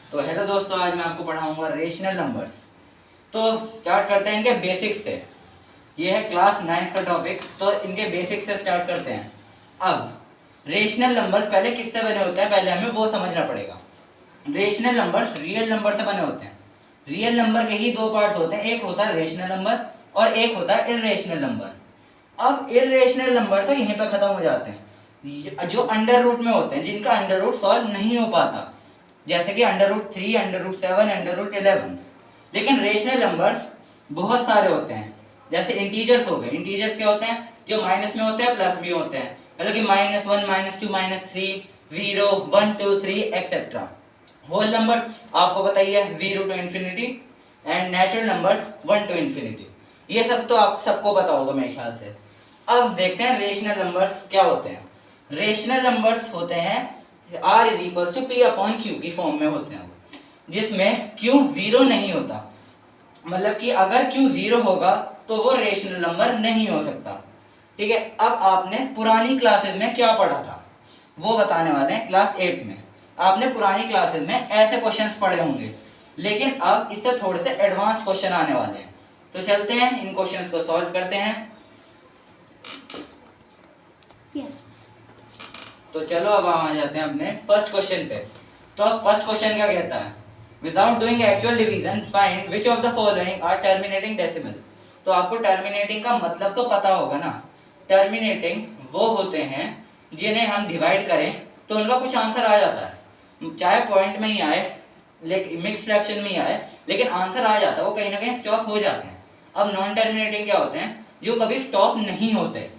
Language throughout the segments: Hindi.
तो हेलो दोस्तों, आज मैं आपको पढ़ाऊंगा रेशनल नंबर्स। तो स्टार्ट करते हैं इनके बेसिक्स से। ये है क्लास 9 का टॉपिक, तो इनके बेसिक्स से स्टार्ट करते हैं। अब रेशनल नंबर्स पहले किससे बने होते हैं, पहले हमें वो समझना पड़ेगा। रेशनल नंबर्स रियल नंबर से बने होते हैं। रियल नंबर के ही दो पार्ट्स होते हैं, एक होता है रेशनल नंबर और एक होता है इर्रेशनल नंबर। अब इर्रेशनल नंबर तो यहीं पर खत्म हो जाते हैं, जो अंडर रूट में होते हैं, जिनका अंडर रूट सॉल्व नहीं हो पाता, जैसे कि √3, √7, √11। लेकिन रेशनल नंबर्स बहुत सारे होते हैं, जैसे इंटीजर्स हो गए। इंटीजर्स क्या होते हैं, जो माइनस में होते हैं प्लस भी होते हैं, मतलब कि -1, -2, -3, 0, 1, 2, 3 एक्सेट्रा। होल नंबर आपको बताइए 0 to infinity and natural numbers 1 to infinity। ये सब तो आप सबको पता होगा मेरे ख्याल से। अब देखते हैं रेशनल नंबर्स क्या होते हैं। रेशनल नंबर्स होते हैं R = P/Q की फॉर्म में होते हैं, जिसमें Q 0 नहीं होता। मतलब कि अगर Q 0 होगा तो वो रेशनल नंबर नहीं हो सकता। ठीक है, अब आपने पुरानी क्लासेस में क्या पढ़ा था वो बताने वाले हैं। क्लास 8 में आपने पुरानी क्लासेस में ऐसे क्वेश्चंस पढ़े होंगे, लेकिन अब इससे थोड़े से एडवांस क्वेश्चन आने वाले हैं। तो चलते हैं इन क्वेश्चंस को सॉल्व करते हैं। तो चलो अब हम आ जाते हैं अपने फर्स्ट क्वेश्चन पे। तो अब फर्स्ट क्वेश्चन क्या कहता है, without doing actual division find which of the following are terminating decimal. तो आपको टर्मिनेटिंग का मतलब तो पता होगा ना। टर्मिनेटिंग वो होते हैं जिन्हें हम डिवाइड करें तो उनका कुछ आंसर आ जाता है, चाहे पॉइंट में ही आए, लेकिन मिक्स फ्रैक्शन में ही आए, लेकिन आंसर आ जाता है, वो कहीं ना कहीं स्टॉप हो जाते हैं। अब नॉन टर्मिनेटिंग क्या होते हैं, जो कभी स्टॉप नहीं होते।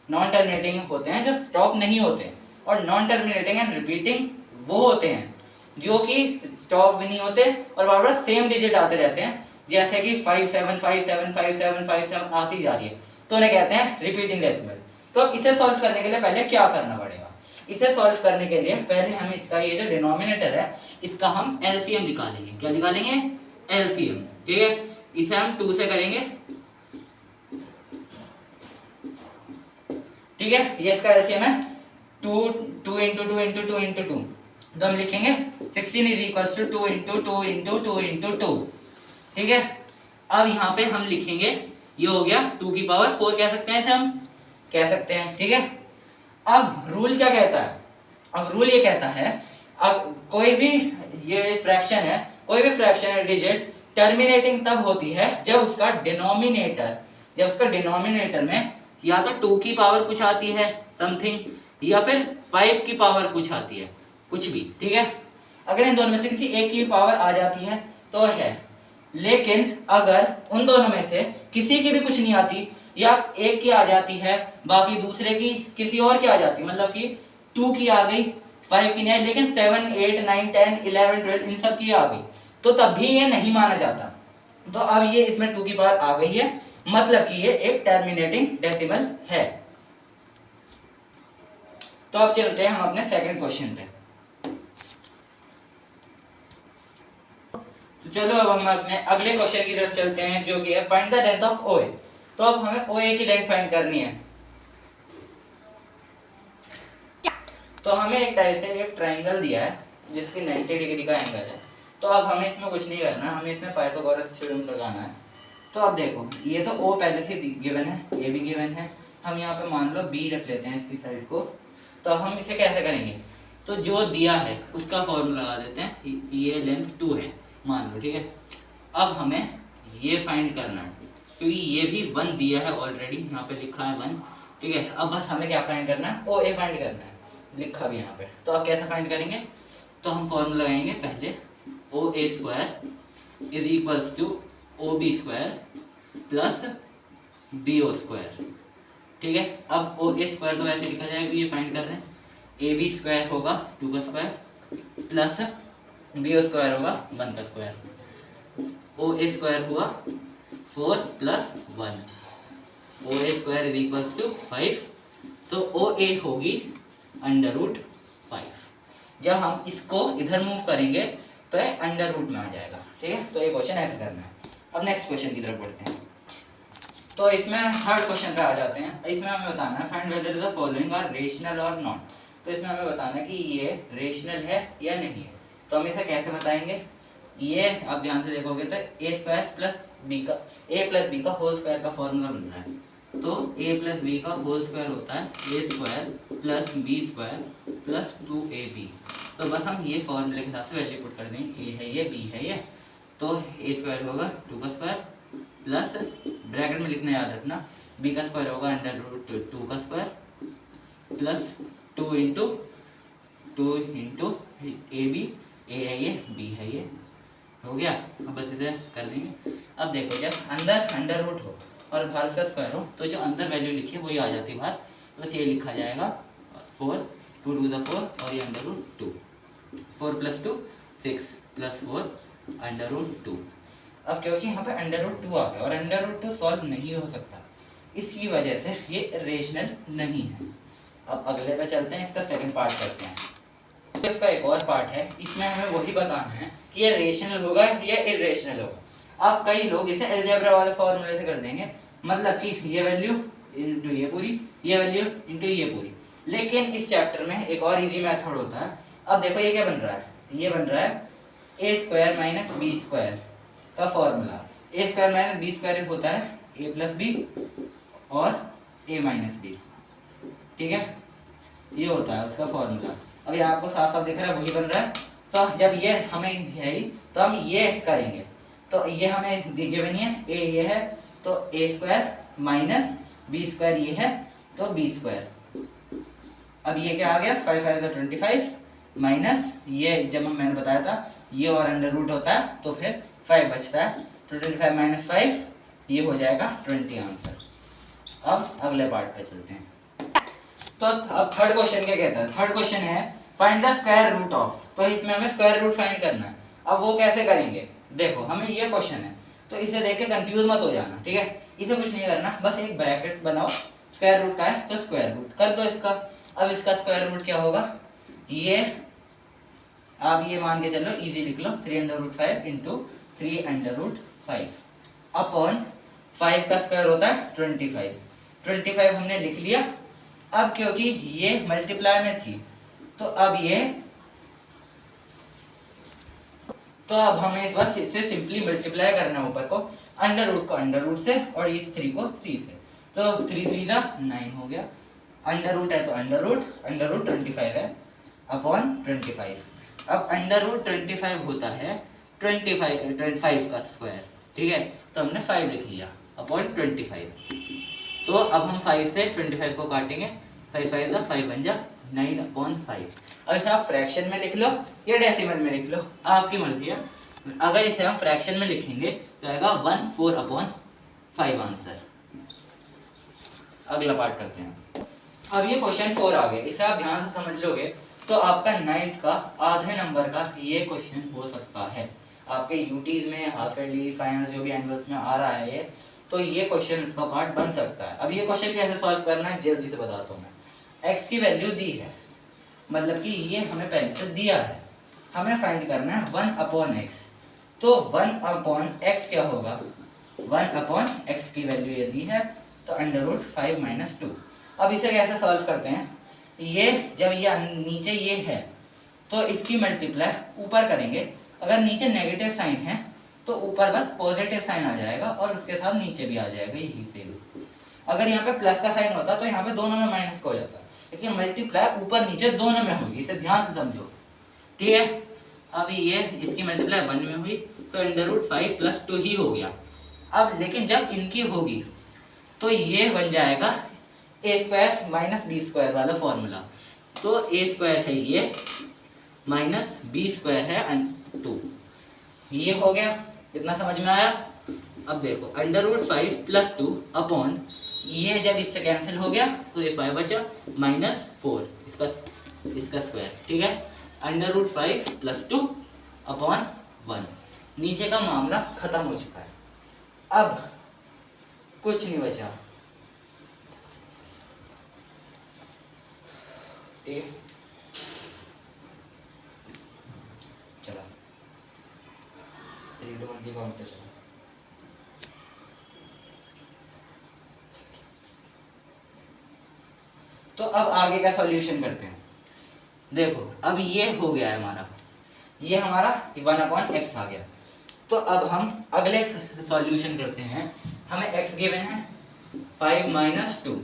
नॉन टर्मिनेटिंग होते हैं जो स्टॉप नहीं होते, और नॉन टर्मिनेटिंग एंड रिपीटिंग वो होते हैं जो कि स्टॉप भी नहीं होते और बार बार सेम डिजिट आते रहते हैं, जैसे कि 5 7 5 7 5 7 5 7 आती जा रही है, तो उन्हें कहते हैं रिपीटिंग डेसिमल। तो अब इसे सॉल्व करने के लिए पहले क्या करना पड़ेगा, इसे सॉल्व करने के लिए पहले हम इसका ये जो डिनोमिनेटर है इसका हम एलसीएम निकालेंगे। क्या निकालेंगे, एलसीएम। ठीक है, इसे हम 2 से करेंगे। ठीक है, ये इसका एलसीएम है 2 2 × 2 × 2 × 2। तो हम लिखेंगे 16 = 2 × 2 × 2 × 2। ठीक है, अब यहाँ पे हम लिखेंगे, ये हो गया 2⁴ कह सकते हैं इसे, हम कह सकते हैं। ठीक है, अब रूल क्या कहता है, अब रूल ये कहता है अब कोई भी ये फ्रैक्शन है, कोई भी फ्रैक्शन डिजिट टर्मिनेटिंग तब होती है जब उसका डिनोमिनेटर में या तो 2 कुछ आती है समथिंग, या फिर 5 कुछ आती है, कुछ भी। ठीक है, अगर इन दोनों में से किसी एक की पावर आ जाती है तो है, लेकिन अगर उन दोनों में से किसी की भी कुछ नहीं आती, या एक की आ जाती है बाकी दूसरे की किसी और की आ जाती है, मतलब कि 2 की आ गई 5 की नहीं आई, लेकिन 7 8 9 10 11 12 इन सब की आ गई, तो तब भी ये नहीं माना जाता। तो अब ये इसमें 2 की पावर आ गई है, मतलब कि ये एक टर्मिनेटिंग डेसिमल है। तो अब चलते हैं हम अपने सेकंड क्वेश्चन पे। तो चलो अब हम अपने अगले क्वेश्चन की तरफ चलते हैं, जो कि है find the length of OA। तो अब हमें OA की लेंथ फाइंड करनी है। तो हमें एक टाइप से एक ट्रायंगल दिया है जिसकी 90 डिग्री का एंगल है। तो अब हमें इसमें कुछ नहीं करना, हमें इसमें पाइथागोरस थ्योरम लगाना है। तो अब देखो, ये तो O पहले से गिवन है, ये भी गिवन है, हम यहाँ पे मान लो B रख लेते हैं इसकी साइड को। तो अब हम इसे कैसे करेंगे, तो जो दिया है उसका फॉर्मूला लगा देते हैं, ये लेंथ 2 है मान लो। ठीक है, अब हमें ये फाइंड करना है, क्योंकि ये भी 1 दिया है ऑलरेडी, यहाँ पे लिखा है 1। ठीक है, अब बस हमें क्या फाइंड करना है, OA फाइंड करना है, लिखा भी यहाँ पे। तो अब कैसे फाइंड करेंगे, तो हम फॉर्मूला लगाएंगे पहले OA² = OB² + BO²। ठीक है, अब OA² तो ऐसे लिखा जाएगा, ये फाइंड कर रहे हैं, AB² होगा 2 का स्क्वायर प्लस BO² होगा 1 का स्क्वायर, OA² हुआ 4 + 1, OA² = 5। तो OA होगी √5। जब हम इसको इधर मूव करेंगे तो ये अंडर रूट में आ जाएगा। ठीक है, तो ये क्वेश्चन ऐसे करना है। अब नेक्स्ट क्वेश्चन की तरफ बढ़ते हैं। तो इसमें थर्ड क्वेश्चन पे आ जाते हैं। इसमें हमें बताना है find whether the following are rational और नॉट। तो इसमें हमें बताना है कि ये रेशनल है या नहीं है। तो हम इसे कैसे बताएंगे, ये आप ध्यान से देखोगे तो ए स्क्वायर प्लस बी का ए प्लस बी का होल स्क्वायर का फॉर्मूला बन रहा है। तो ए प्लस बी का होल स्क्वायर होता है A square plus B square plus 2ab। तो बस हम ये फॉर्मूले के हिसाब से वैल्यू पुट कर देंगे, ए है ये बी है ये, तो ए स्क्वायर होगा 2 का स्क्वायर प्लस ब्रैकेट में लिखना याद रखना, बी का स्क्वायर होगा अंडर रूट 2 का square plus 2 into A B, A है ये बी है ये, हो गया। अब बस इसे कर देंगे। अब देखो जब अंदर अंडर रूट हो और बाहर का स्क्वायर हो तो जो अंदर वैल्यू लिखी है वही आ जाती है बाहर, बस ये लिखा जाएगा 4 2 टू द 4 और ये अंडर रूट 2, 4 + 2 6 + 4 अंडर रूट 2। अब क्योंकि यहाँ पे अंडर रूट 2 आ गया और अंडर रूट 2 सॉल्व नहीं हो सकता, इसकी वजह से ये रेशनल नहीं है। अब अगले पे चलते हैं, इसका सेकंड पार्ट करते हैं। तो इसका एक और पार्ट है, इसमें हमें वही बताना है कि ये रेशनल होगा या इरेशनल होगा। अब कई लोग इसे अलजेब्रा वाले फॉर्मूले से कर देंगे, मतलब कि ये वैल्यू इंटू ये पूरी, ये वैल्यू इंटू ये पूरी। लेकिन इस चैप्टर में एक और इजी मेथड होता है। अब देखो ये क्या बन रहा है, ये बन रहा है A square minus B square का फॉर्मूला। ए स्क्वायर माइनस बी स्क्वायर होता है ए प्लस बी और ए माइनस बी, ठीक है, ये होता है उसका फॉर्मूला। अभी आपको साफ साफ दिख रहा है वही बन रहा है। तो जब ये हमें है तो हम ये करेंगे, तो ये हमें गिवन है, ए ये है तो ए स्क्वायर माइनस बी स्क्वायर ये है तो बी स्क्वायर। अब ये क्या आ गया 5 5 25 माइनस ये जब मैंने बताया था ये और अंडर रूट होता है तो फिर 5 बचता है, 25 माइनस 5 ये हो जाएगा 20 आंसर। अब अगले पार्ट पे चलते हैं। तो अब थर्ड क्वेश्चन क्या कहता है, थर्ड क्वेश्चन है find the square root of. तो इसमें हमें स्क्वायर रूट फाइंड करना है। अब वो कैसे करेंगे, देखो हमें ये क्वेश्चन है तो इसे देख के कंफ्यूज मत हो जाना, ठीक है। इसे कुछ नहीं करना, बस एक ब्रैकेट बनाओ, स्क्वायर रूट का है तो स्क्वायर रूट कर दो इसका। अब इसका स्क्वायर रूट क्या होगा, ये आप ये मान के चलो इजी लिख लो 3√5 इंटू 3√5 अपॉन 5 का स्क्वायर होता है 25 हमने लिख लिया। अब क्योंकि ये मल्टीप्लाई में थी तो अब हमें इस बार से सिंपली मल्टीप्लाई करना है ऊपर को, अंडर रूट को अंडर रूट से और इस 3 को 3 से, तो 3 3 का 9 हो गया। अंडर रूट है तो अंडर रूट 25 है अपॉन 25। अब अंडर रूट 25 होता है 25 का स्क्वायर, ठीक है, तो हमने 5 लिख लिया अपॉन 25। तो अब हम 5 से 25 को काटेंगे, 5 5 5 बन जा 9/5। अब इसे आप फ्रैक्शन में लिख लो या डेसिमल में लिख लो, आपकी मर्जी है। अगर इसे हम फ्रैक्शन में लिखेंगे तो आएगा 1/4/5 आंसर। अगला पार्ट करते हैं। अब ये क्वेश्चन 4 आ गया, इसे आप ध्यान से समझ लोगे तो आपका 9th का आधे नंबर का ये क्वेश्चन हो सकता है। आपके यूटीज में, हाफ ईयरली, फाइनल जो भी एनुअल्स में आ रहा है ये, तो ये क्वेश्चन इसका पार्ट बन सकता है। अब ये क्वेश्चन कैसे सॉल्व करना है जल्दी से बताता हूँ मैं। x की वैल्यू दी है, मतलब कि ये हमें पहले से दिया है, हमें फाइंड करना है 1/x। तो 1/x क्या होगा, 1/x की वैल्यू ये दी है तो √5 - 2। अब इसे कैसे सॉल्व करते हैं, ये जब ये नीचे ये है तो इसकी मल्टीप्लाई ऊपर करेंगे, अगर नीचे नेगेटिव साइन है तो ऊपर बस पॉजिटिव साइन आ जाएगा और उसके साथ नीचे भी आ जाएगा यही सेम। अगर यहाँ पे प्लस का साइन होता तो यहाँ पे दोनों में माइनस का हो जाता, लेकिन मल्टीप्लाई ऊपर नीचे दोनों में होगी, इसे ध्यान से समझो, ठीक है। अभी ये इसकी मल्टीप्लाई 1 में हुई तो √5 + 2 ही हो गया। अब लेकिन जब इनकी होगी तो ये बन जाएगा a² - b² वाला फॉर्मूला। तो a² है ये माइनस b² है 2, ये हो गया, इतना समझ में आया। अब देखो √5 + 2 अपॉन ये जब इससे कैंसिल हो गया तो ये 5 बचा -4 इसका स्क्वायर, ठीक है। √5 + 2 अपॉन 1, नीचे का मामला खत्म हो चुका है, अब कुछ नहीं बचा, ठीक है। चलो 3 2 1 के काउंट पे चलो। तो अब आगे का सॉल्यूशन करते हैं। देखो अब ये हो गया है हमारा, ये हमारा 1/x आ गया। तो अब हम अगले सॉल्यूशन करते हैं। हमें x गिवन है 5 - 2,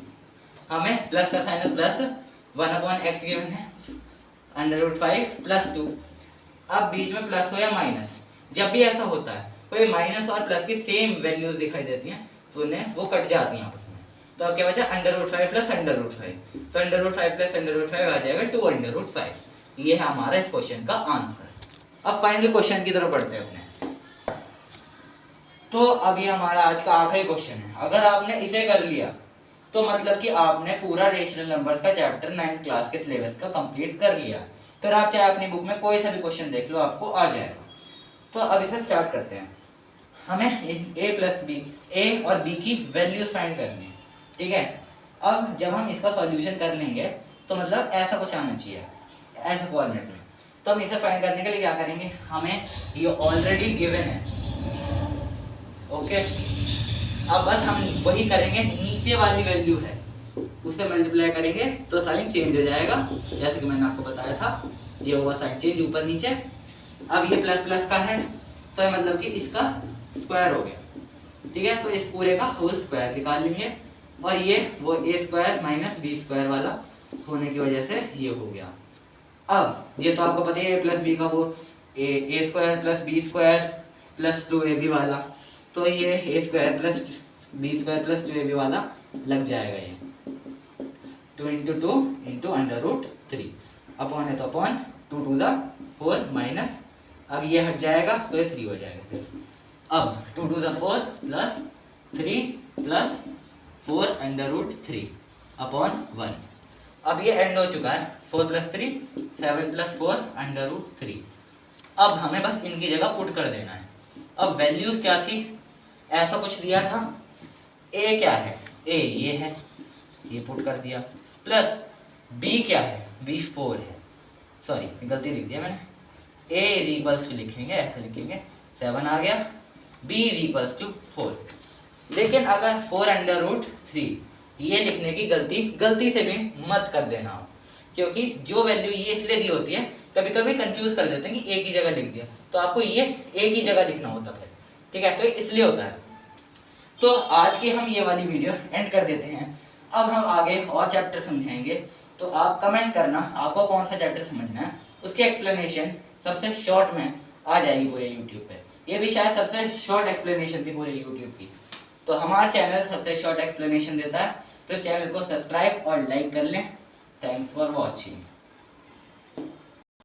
हमें प्लस का साइन है प्लस, 1/x गिवन है √5 + 2। अब बीच में प्लस हो या माइनस, जब भी ऐसा होता है कोई माइनस और प्लस की सेम वैल्यूज दिखाई देती हैं तो उन्हें वो कट जाती हैं आपस में। तो अब क्या बचा √5 + √5, तो √5 + √5 आ जाएगा 2√5। ये है हमारा इस क्वेश्चन का आंसर। अब फाइनल क्वेश्चन की तरफ बढ़ते हैं अपने। तो अब ये हमारा आज का आखिरी क्वेश्चन है। अगर आपने इसे कर लिया तो मतलब कि आपने पूरा रेशनल नंबर्स का चैप्टर 9th क्लास के सिलेबस का कंप्लीट कर लिया। फिर आप चाहे अपनी बुक में कोई सा भी क्वेश्चन देख लो, आपको आ जाएगा। तो अब इसे स्टार्ट करते हैं। हमें ए और बी की वैल्यूज फाइंड करनी है, ठीक है। अब जब हम इसका सॉल्यूशन कर लेंगे तो मतलब ऐसा कुछ आना चाहिए, ऐसे फॉर्मेट में। तो हम इसे फाइंड करने के लिए क्या करेंगे, हमें ये ऑलरेडी गिवन है, ओके। अब बस हम वही करेंगे, नीचे वाली वैल्यू है उससे मल्टीप्लाई करेंगे तो साइन चेंज हो जाएगा, जैसे कि मैंने आपको बताया था। ये होगा साइन चेंज ऊपर नीचे। अब ये प्लस प्लस का है तो मतलब कि इसका स्क्वायर हो गया, ठीक है। तो इस पूरे का होल स्क्वायर निकाल लेंगे और ये वो a² - b² वाला होने की वजह से ये हो गया। अब ये तो आपको पता है a + b का वो a² + b² + 2ab वाला, तो ये a² + b² + 2ab वाला लग जाएगा। ये 2 × 2 × √3 अपॉन है तो अपॉन 2 to the 4 माइनस, अब ये हट जाएगा तो ये 3 हो जाएगा सिर्फ। अब 2 to the 4 + 3 + 4 √3 अपॉन 1। अब ये एंड हो चुका है, 4 + 3 7 + 4 √3। अब हमें बस इनकी जगह पुट कर देना है। अब वैल्यूज क्या थी, ऐसा कुछ दिया था। ए क्या है, ए ये है, ये पुट कर दिया, प्लस बी क्या है, बी 4 है, सॉरी गलती लिख दिया मैंने। ए = लिखेंगे, ऐसे लिखेंगे 7 आ गया, बी = 4। लेकिन अगर 4 √3 ये लिखने की गलती से भी मत कर देना हो, क्योंकि जो वैल्यू ये इसलिए दी होती है, कभी कभी कंफ्यूज कर देते हैं कि ए की जगह लिख दिया, तो आपको ये ए की जगह लिखना होता है, ठीक है। तो इसलिए होता है। तो आज की हम ये वाली वीडियो एंड कर देते हैं। अब हम आगे और चैप्टर समझाएंगे, तो आप कमेंट करना आपको कौन सा चैप्टर समझना है, उसकी एक्सप्लेनेशन सबसे शॉर्ट में आ जाएगी पूरे यूट्यूब पे। ये भी शायद सबसे शॉर्ट एक्सप्लेनेशन थी पूरे यूट्यूब की। तो हमारा चैनल सबसे शॉर्ट एक्सप्लेनेशन देता है, तो इस चैनल को सब्सक्राइब और लाइक कर लें। Thanks for watching.